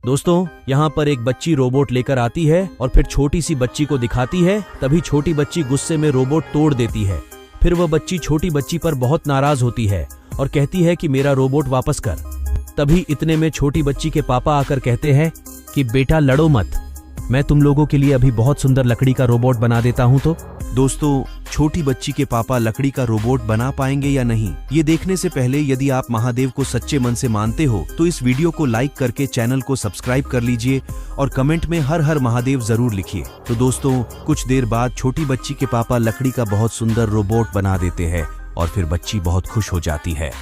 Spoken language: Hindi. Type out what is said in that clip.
दोस्तों, यहाँ पर एक बच्ची रोबोट लेकर आती है और फिर छोटी सी बच्ची को दिखाती है। तभी छोटी बच्ची गुस्से में रोबोट तोड़ देती है। फिर वह बच्ची छोटी बच्ची पर बहुत नाराज होती है और कहती है कि मेरा रोबोट वापस कर। तभी इतने में छोटी बच्ची के पापा आकर कहते हैं कि बेटा लड़ो मत, मैं तुम लोगों के लिए अभी बहुत सुंदर लकड़ी का रोबोट बना देता हूँ। तो दोस्तों, छोटी बच्ची के पापा लकड़ी का रोबोट बना पाएंगे या नहीं, ये देखने से पहले यदि आप महादेव को सच्चे मन से मानते हो तो इस वीडियो को लाइक करके चैनल को सब्सक्राइब कर लीजिए और कमेंट में हर हर महादेव जरूर लिखिए। तो दोस्तों, कुछ देर बाद छोटी बच्ची के पापा लकड़ी का बहुत सुंदर रोबोट बना देते हैं और फिर बच्ची बहुत खुश हो जाती है।